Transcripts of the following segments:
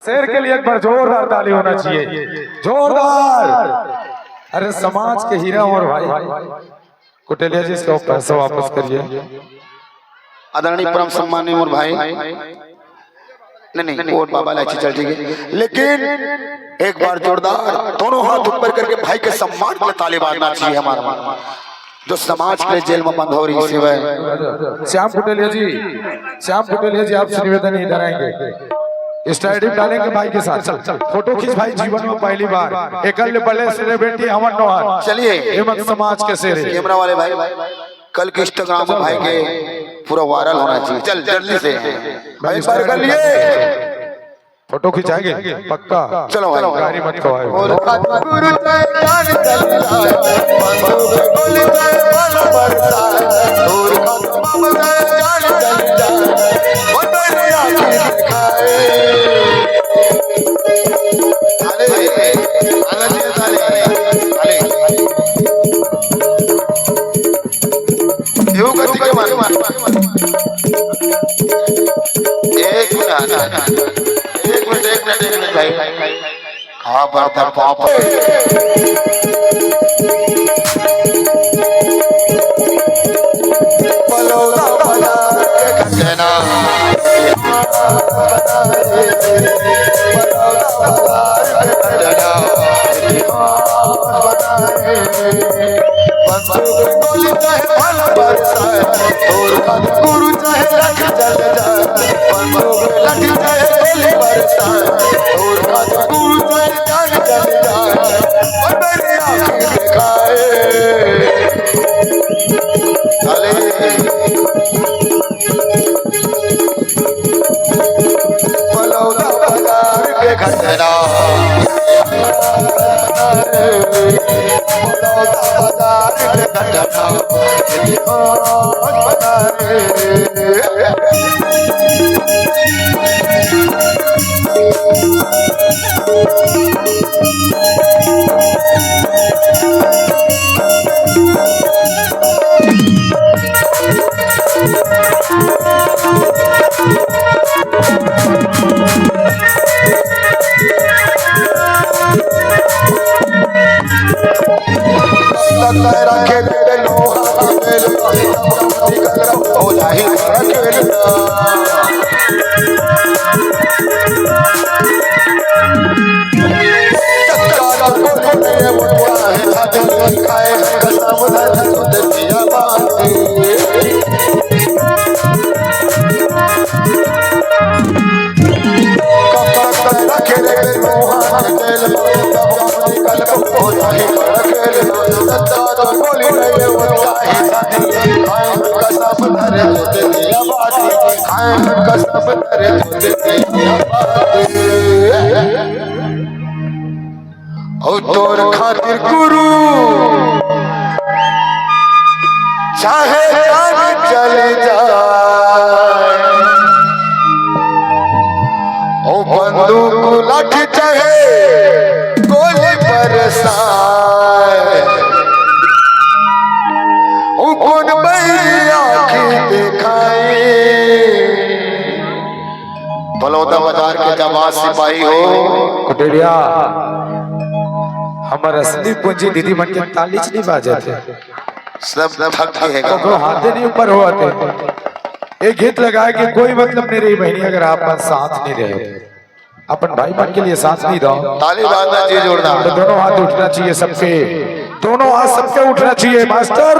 शेर के लिए एक बार जोरदार ताली होना चाहिए, जोरदार। अरे समाज के हीरा और भाई कुटेलिया जी, इसका पैसा वापस करिए। आदरणीय परम सम्माननीय मोर भाई, नहीं और बाबा लाची चल ठीक है, लेकिन एक बार जोरदार दोनों हाथ ऊपर करके भाई के सम्मान के ताली बांधना चाहिए हमारा, जो समाज के जेल में बंद हो रही सेवा है। श्याम कुटेलिया जी, श्याम कुटेलिया जी, आपसे निवेदन इधर आएंगे, स्टेडियम डालेंगे भाई के साथ। चल फोटो खींच भाई, जीवन में पहली बार एकल बड़े सेलिब्रिटी हमन नोहर। चलिए हेमंत समाज के शेर, कैमरा वाले भाई कल के इंस्टाग्राम में भाई के पूरा वायरल होना चाहिए। चल जल्दी से भाई बार कर लिए, फोटो खिंचाएंगे पक्का। चलो भाई, गाड़ी मत खवाए। हाँ बढ़ता पापा गुरु चाहे लख चल जाए, लख चाहे बरसाए, गुरु चाहे जान चल जाए, और मेरी आँखें दिखाए। बलौदा बाजार के घटना, और तोर खातिर गुरु चाहे जान चले जाए, ओ बंदूक लाठी चाहे गोली बरसाए, ओ कौन भैया की दिखाए। बलौदा बाजार के जवाब सिपाही हो कुटेलिया, हमारे असली पूंजी दीदी बन के तालीच नहीं बाजे थे, सब थक है, तो हाथे नहीं ऊपर हुआ थे। एक गीत लगाया कि कोई मतलब नहीं रही बहनी अगर आप साथ नहीं रहे, अपन भाई बन के लिए साथ नहीं दो, ताली बांधना चाहिए जोरदार, तो दोनों हाथ उठना चाहिए सबके, दोनों हाथ सबके उठना चाहिए मास्टर।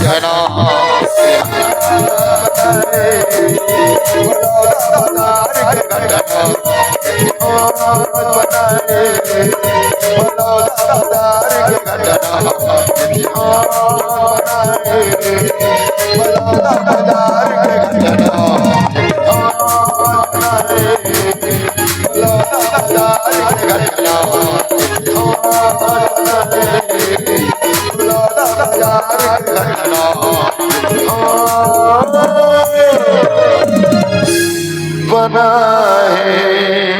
घटना बलौदा बाजार के घटना बलौदा बाजार के घटना बलौदा बाजार के घटना बलौदा बाजार के घटना बना है।